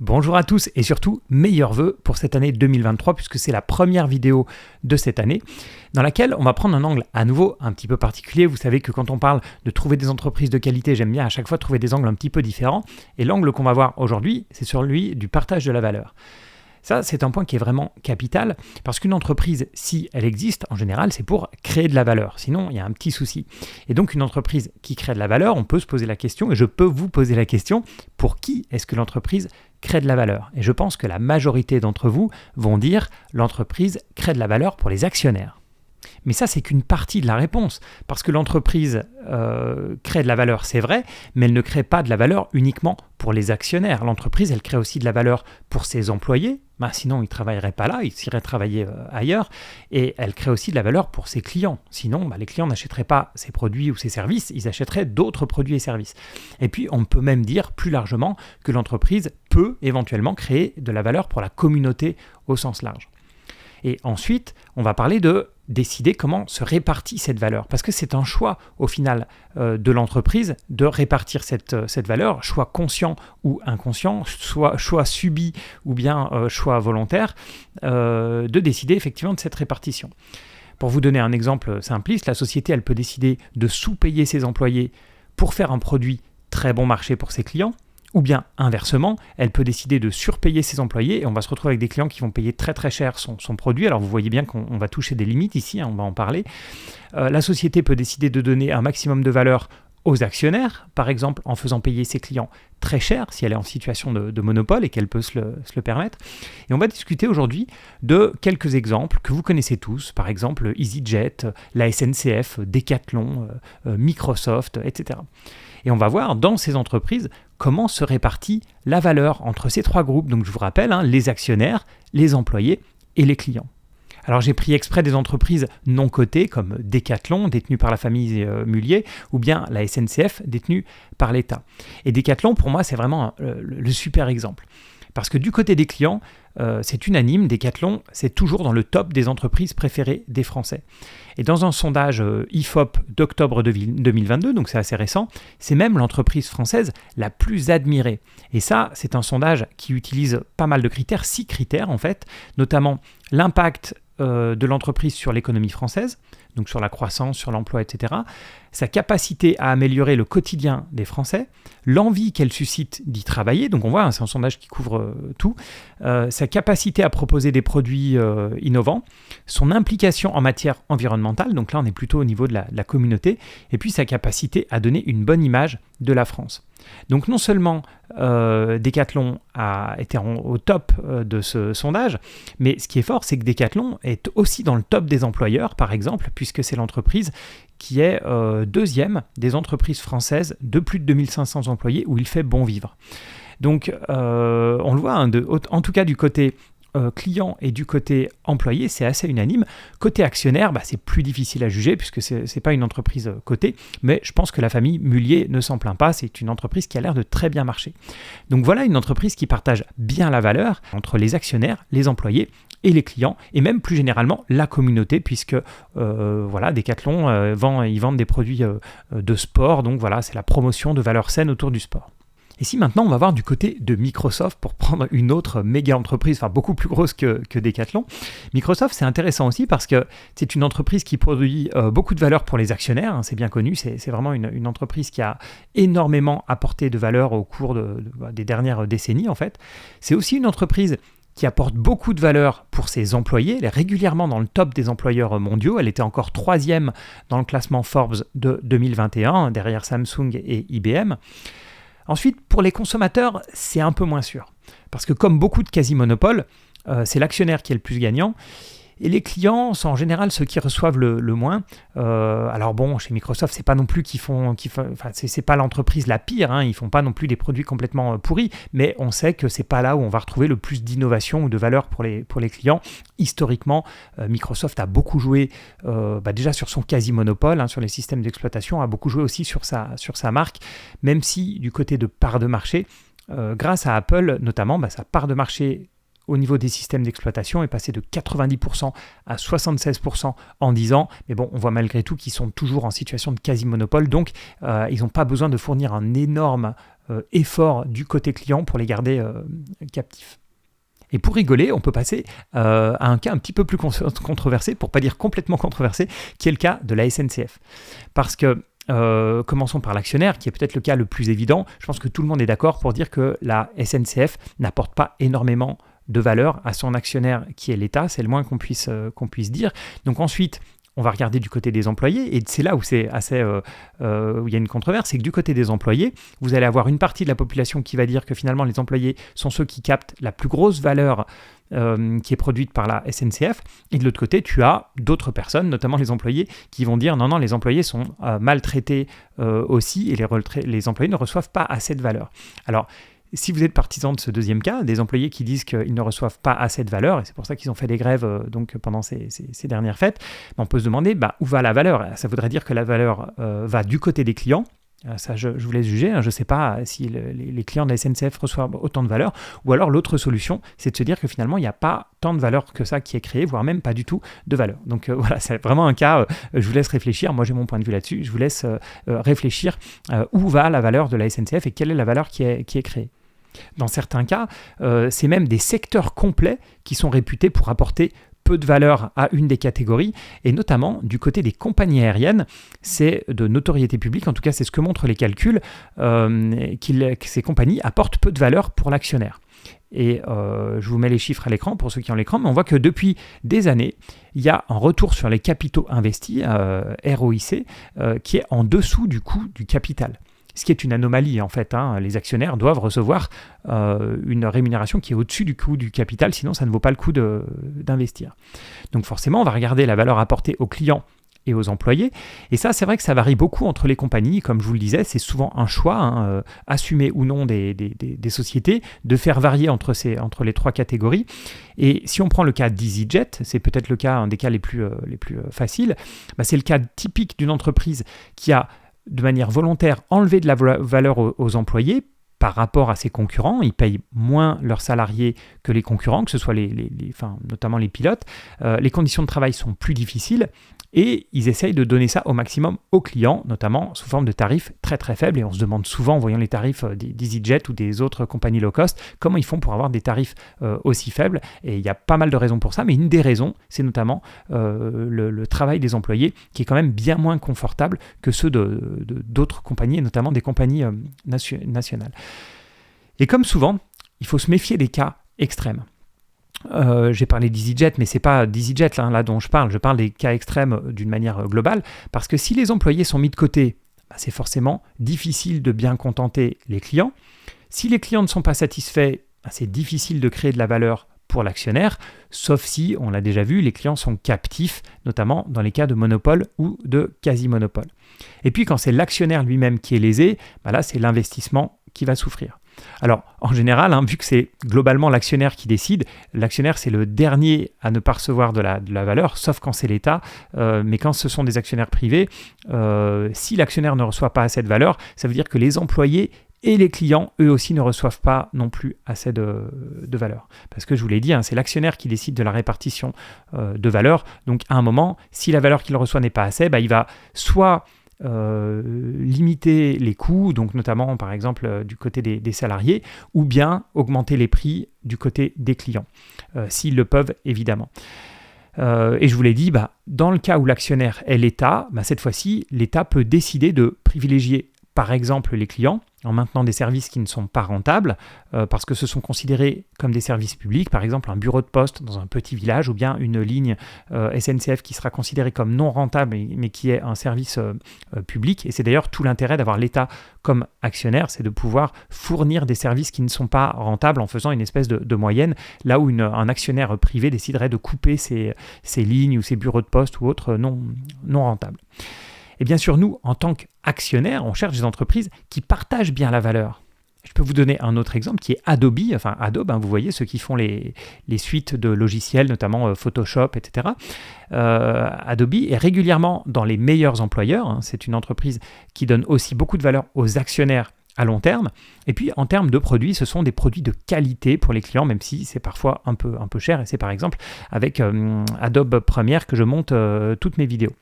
Bonjour à tous et surtout meilleurs vœux pour cette année 2023 puisque c'est la première vidéo de cette année dans laquelle on va prendre un angle à nouveau un petit peu particulier. Vous savez que quand on parle de trouver des entreprises de qualité, j'aime bien à chaque fois trouver des angles un petit peu différents et l'angle qu'on va voir aujourd'hui, c'est celui du partage de la valeur. Ça, c'est un point qui est vraiment capital parce qu'une entreprise, si elle existe, en général, c'est pour créer de la valeur. Sinon, il y a un petit souci. Et donc, une entreprise qui crée de la valeur, on peut se poser la question, et je peux vous poser la question, pour qui est-ce que l'entreprise crée de la valeur? Et je pense que la majorité d'entre vous vont dire l'entreprise crée de la valeur pour les actionnaires. Mais ça, c'est qu'une partie de la réponse, parce que l'entreprise crée de la valeur, c'est vrai, mais elle ne crée pas de la valeur uniquement pour les actionnaires. L'entreprise, elle crée aussi de la valeur pour ses employés, sinon ils ne travailleraient pas là, ils iraient travailler ailleurs, et elle crée aussi de la valeur pour ses clients. Sinon, les clients n'achèteraient pas ses produits ou ses services, ils achèteraient d'autres produits et services. Et puis, on peut même dire plus largement que l'entreprise peut éventuellement créer de la valeur pour la communauté au sens large. Et ensuite, on va parler de décider comment se répartit cette valeur. Parce que c'est un choix, au final, de l'entreprise de répartir cette valeur, choix conscient ou inconscient, soit choix subi ou bien choix volontaire, de décider effectivement de cette répartition. Pour vous donner un exemple simpliste, la société, elle peut décider de sous-payer ses employés pour faire un produit très bon marché pour ses clients. Ou bien, inversement, elle peut décider de surpayer ses employés et on va se retrouver avec des clients qui vont payer très très cher son produit. Alors vous voyez bien qu'on va toucher des limites ici, on va en parler. La société peut décider de donner un maximum de valeur aux actionnaires, par exemple en faisant payer ses clients très cher si elle est en situation de monopole et qu'elle peut se le permettre. Et on va discuter aujourd'hui de quelques exemples que vous connaissez tous, par exemple EasyJet, la SNCF, Decathlon, Microsoft, etc. Et on va voir dans ces entreprises comment se répartit la valeur entre ces trois groupes. Donc je vous rappelle, les actionnaires, les employés et les clients. Alors j'ai pris exprès des entreprises non cotées comme Decathlon, détenues par la famille Mullier, ou bien la SNCF, détenue par l'État. Et Decathlon, pour moi, c'est vraiment le super exemple. Parce que du côté des clients, c'est unanime, Decathlon, c'est toujours dans le top des entreprises préférées des Français. Et dans un sondage IFOP d'octobre 2022, donc c'est assez récent, c'est même l'entreprise française la plus admirée. Et ça, c'est un sondage qui utilise pas mal de critères, 6 critères en fait, notamment l'impact de l'entreprise sur l'économie française, donc sur la croissance, sur l'emploi, etc., sa capacité à améliorer le quotidien des Français, l'envie qu'elle suscite d'y travailler, donc on voit, c'est un sondage qui couvre tout, sa capacité à proposer des produits innovants, son implication en matière environnementale, donc là on est plutôt au niveau de la communauté, et puis sa capacité à donner une bonne image de la France. Donc non seulement Decathlon a été au top de ce sondage, mais ce qui est fort, c'est que Decathlon est aussi dans le top des employeurs, par exemple, puisque c'est l'entreprise qui est deuxième des entreprises françaises de plus de 2500 employés où il fait bon vivre. Donc on le voit, en tout cas du côté client et du côté employé, c'est assez unanime. Côté actionnaire, c'est plus difficile à juger puisque c'est pas une entreprise cotée, mais je pense que la famille Mullier ne s'en plaint pas, c'est une entreprise qui a l'air de très bien marcher. Donc voilà une entreprise qui partage bien la valeur entre les actionnaires, les employés et les clients, et même plus généralement la communauté, puisque Decathlon, ils vendent des produits de sport, donc voilà, c'est la promotion de valeurs saines autour du sport. Et si maintenant on va voir du côté de Microsoft pour prendre une autre méga entreprise, beaucoup plus grosse que Decathlon, Microsoft c'est intéressant aussi parce que c'est une entreprise qui produit beaucoup de valeur pour les actionnaires, c'est bien connu, c'est vraiment une entreprise qui a énormément apporté de valeur au cours des dernières décennies en fait. C'est aussi une entreprise qui apporte beaucoup de valeur pour ses employés. Elle est régulièrement dans le top des employeurs mondiaux. Elle était encore 3e dans le classement Forbes de 2021, derrière Samsung et IBM. Ensuite, pour les consommateurs, c'est un peu moins sûr. Parce que comme beaucoup de quasi-monopoles, c'est l'actionnaire qui est le plus gagnant. Et les clients sont en général ceux qui reçoivent le moins. Alors bon, chez Microsoft, c'est pas non plus c'est pas l'entreprise la pire, ils font pas non plus des produits complètement pourris, mais on sait que c'est pas là où on va retrouver le plus d'innovation ou de valeur pour les clients. Historiquement, Microsoft a beaucoup joué déjà sur son quasi-monopole, sur les systèmes d'exploitation, a beaucoup joué aussi sur sa marque, même si du côté de part de marché, grâce à Apple notamment, sa part de marché au niveau des systèmes d'exploitation est passé de 90% à 76% en 10 ans. Mais bon, on voit malgré tout qu'ils sont toujours en situation de quasi-monopole. Donc, ils n'ont pas besoin de fournir un énorme effort du côté client pour les garder captifs. Et pour rigoler, on peut passer à un cas un petit peu plus controversé, pour ne pas dire complètement controversé, qui est le cas de la SNCF. Parce que, commençons par l'actionnaire, qui est peut-être le cas le plus évident. Je pense que tout le monde est d'accord pour dire que la SNCF n'apporte pas énormément de valeur à son actionnaire qui est l'État, c'est le moins qu'on puisse dire. Donc ensuite, on va regarder du côté des employés, et c'est là où c'est assez, où il y a une controverse, c'est que du côté des employés, vous allez avoir une partie de la population qui va dire que finalement les employés sont ceux qui captent la plus grosse valeur qui est produite par la SNCF, et de l'autre côté, tu as d'autres personnes, notamment les employés, qui vont dire non, les employés sont maltraités aussi, et les employés ne reçoivent pas assez de valeur. Alors, si vous êtes partisan de ce deuxième cas, des employés qui disent qu'ils ne reçoivent pas assez de valeur, et c'est pour ça qu'ils ont fait des grèves donc pendant ces dernières fêtes, on peut se demander où va la valeur. Ça voudrait dire que la valeur va du côté des clients. Ça, je vous laisse juger. Je ne sais pas si les clients de la SNCF reçoivent autant de valeur. Ou alors l'autre solution, c'est de se dire que finalement, il n'y a pas tant de valeur que ça qui est créé, voire même pas du tout de valeur. Donc voilà, c'est vraiment un cas, je vous laisse réfléchir. Moi, j'ai mon point de vue là-dessus. Je vous laisse réfléchir où va la valeur de la SNCF et quelle est la valeur qui est créée. Dans certains cas, c'est même des secteurs complets qui sont réputés pour apporter peu de valeur à une des catégories, et notamment du côté des compagnies aériennes, c'est de notoriété publique, en tout cas c'est ce que montrent les calculs, que ces compagnies apportent peu de valeur pour l'actionnaire. Et je vous mets les chiffres à l'écran pour ceux qui ont l'écran, mais on voit que depuis des années, il y a un retour sur les capitaux investis, ROIC, qui est en dessous du coût du capital. Ce qui est une anomalie en fait. Les actionnaires doivent recevoir une rémunération qui est au-dessus du coût du capital, sinon ça ne vaut pas le coup d'investir. Donc forcément, on va regarder la valeur apportée aux clients et aux employés. Et ça, c'est vrai que ça varie beaucoup entre les compagnies. Comme je vous le disais, c'est souvent un choix, assumé ou non des sociétés, de faire varier entre les trois catégories. Et si on prend le cas d'EasyJet, c'est peut-être un des cas les plus faciles, c'est le cas typique d'une entreprise qui a de manière volontaire enlevé de la valeur aux employés par rapport à ses concurrents. Ils payent moins leurs salariés que les concurrents, que ce soit notamment les pilotes. Les conditions de travail sont plus difficiles et ils essayent de donner ça au maximum aux clients, notamment sous forme de tarifs très très faibles. Et on se demande souvent, en voyant les tarifs d'EasyJet ou des autres compagnies low cost, comment ils font pour avoir des tarifs aussi faibles. Et il y a pas mal de raisons pour ça, mais une des raisons, c'est notamment le travail des employés, qui est quand même bien moins confortable que ceux d'autres compagnies, et notamment des compagnies nationales. Et comme souvent, il faut se méfier des cas extrêmes. J'ai parlé d'EasyJet, mais c'est pas d'EasyJet là dont je parle des cas extrêmes d'une manière globale, parce que si les employés sont mis de côté, c'est forcément difficile de bien contenter les clients. Si les clients ne sont pas satisfaits, c'est difficile de créer de la valeur pour l'actionnaire, sauf si, on l'a déjà vu, les clients sont captifs, notamment dans les cas de monopole ou de quasi-monopole. Et puis quand c'est l'actionnaire lui-même qui est lésé, là c'est l'investissement qui va souffrir. Alors, en général, vu que c'est globalement l'actionnaire qui décide, l'actionnaire, c'est le dernier à ne pas recevoir de la valeur, sauf quand c'est l'État. Mais quand ce sont des actionnaires privés, si l'actionnaire ne reçoit pas assez de valeur, ça veut dire que les employés et les clients, eux aussi, ne reçoivent pas non plus assez de valeur. Parce que je vous l'ai dit, c'est l'actionnaire qui décide de la répartition de valeur. Donc, à un moment, si la valeur qu'il reçoit n'est pas assez, il va soit limiter les coûts, donc notamment par exemple du côté des salariés, ou bien augmenter les prix du côté des clients, s'ils le peuvent évidemment. Et je vous l'ai dit, dans le cas où l'actionnaire est l'État, cette fois-ci, l'État peut décider de privilégier par exemple les clients en maintenant des services qui ne sont pas rentables parce que ce sont considérés comme des services publics, par exemple un bureau de poste dans un petit village ou bien une ligne SNCF qui sera considérée comme non rentable mais qui est un service public. Et c'est d'ailleurs tout l'intérêt d'avoir l'État comme actionnaire, c'est de pouvoir fournir des services qui ne sont pas rentables en faisant une espèce de moyenne, là où un actionnaire privé déciderait de couper ces lignes ou ces bureaux de poste ou autres non rentables. Et bien sûr, nous, en tant qu'actionnaires, on cherche des entreprises qui partagent bien la valeur. Je peux vous donner un autre exemple qui est Adobe. Adobe, vous voyez, ceux qui font les suites de logiciels, notamment Photoshop, etc. Adobe est régulièrement dans les meilleurs employeurs. C'est une entreprise qui donne aussi beaucoup de valeur aux actionnaires à long terme. Et puis en termes de produits, ce sont des produits de qualité pour les clients, même si c'est parfois un peu cher. Et c'est par exemple avec Adobe Premiere que je monte toutes mes vidéos.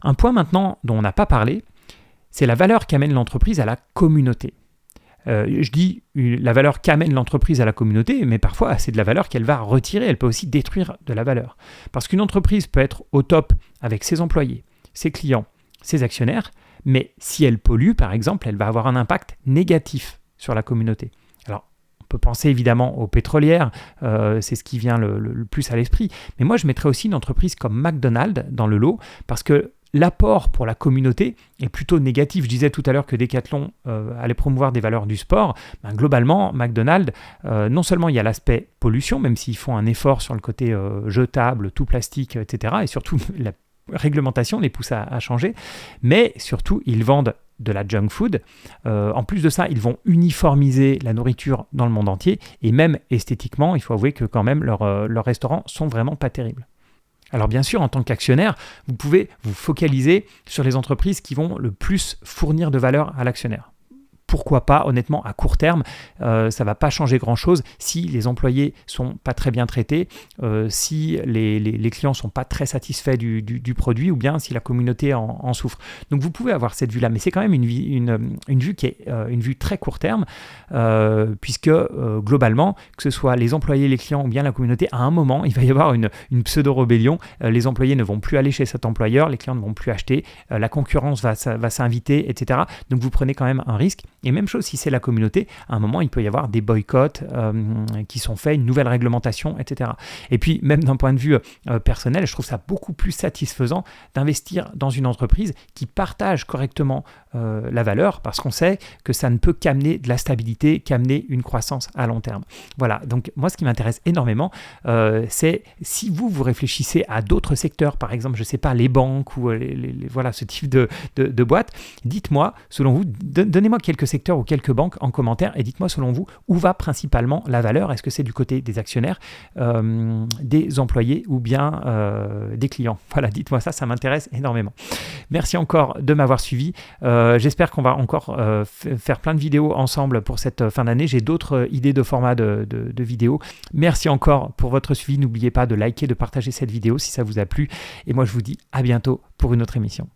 Un point maintenant dont on n'a pas parlé, c'est la valeur qu'amène l'entreprise à la communauté. Je dis la valeur qu'amène l'entreprise à la communauté, mais parfois c'est de la valeur qu'elle va retirer, elle peut aussi détruire de la valeur. Parce qu'une entreprise peut être au top avec ses employés, ses clients, ses actionnaires, mais si elle pollue par exemple, elle va avoir un impact négatif sur la communauté. Alors on peut penser évidemment aux pétrolières, c'est ce qui vient le plus à l'esprit, mais moi je mettrais aussi une entreprise comme McDonald's dans le lot, parce que l'apport pour la communauté est plutôt négatif. Je disais tout à l'heure que Decathlon allait promouvoir des valeurs du sport. Globalement, McDonald's, non seulement il y a l'aspect pollution, même s'ils font un effort sur le côté jetable, tout plastique, etc. Et surtout, la réglementation les pousse à changer. Mais surtout, ils vendent de la junk food. En plus de ça, ils vont uniformiser la nourriture dans le monde entier. Et même esthétiquement, il faut avouer que quand même, leurs restaurants sont vraiment pas terribles. Alors bien sûr, en tant qu'actionnaire, vous pouvez vous focaliser sur les entreprises qui vont le plus fournir de valeur à l'actionnaire. Pourquoi pas, honnêtement, à court terme, ça ne va pas changer grand-chose si les employés ne sont pas très bien traités, si les clients ne sont pas très satisfaits du produit ou bien si la communauté en souffre. Donc vous pouvez avoir cette vue-là, mais c'est quand même une vue qui est une vue très court terme, puisque globalement, que ce soit les employés, les clients ou bien la communauté, à un moment, il va y avoir une pseudo-rébellion. Les employés ne vont plus aller chez cet employeur, les clients ne vont plus acheter, la concurrence va s'inviter, etc. Donc vous prenez quand même un risque. Et même chose si c'est la communauté, à un moment il peut y avoir des boycotts qui sont faits, une nouvelle réglementation, etc. Et puis même d'un point de vue personnel, je trouve ça beaucoup plus satisfaisant d'investir dans une entreprise qui partage correctement la valeur, parce qu'on sait que ça ne peut qu'amener de la stabilité, qu'amener une croissance à long terme. Voilà, donc moi ce qui m'intéresse énormément, c'est si vous réfléchissez à d'autres secteurs, par exemple, je ne sais pas, les banques ou voilà, ce type de boîte, dites-moi, selon vous, donnez-moi quelques secteurs ou quelques banques en commentaire et dites-moi selon vous où va principalement la valeur. Est-ce que c'est du côté des actionnaires, des employés ou bien des clients? Voilà, dites-moi ça m'intéresse énormément. Merci encore de m'avoir suivi. J'espère qu'on va encore faire plein de vidéos ensemble pour cette fin d'année. J'ai d'autres idées de format de vidéos. Merci encore pour votre suivi. N'oubliez pas de liker, de partager cette vidéo si ça vous a plu. Et moi, je vous dis à bientôt pour une autre émission.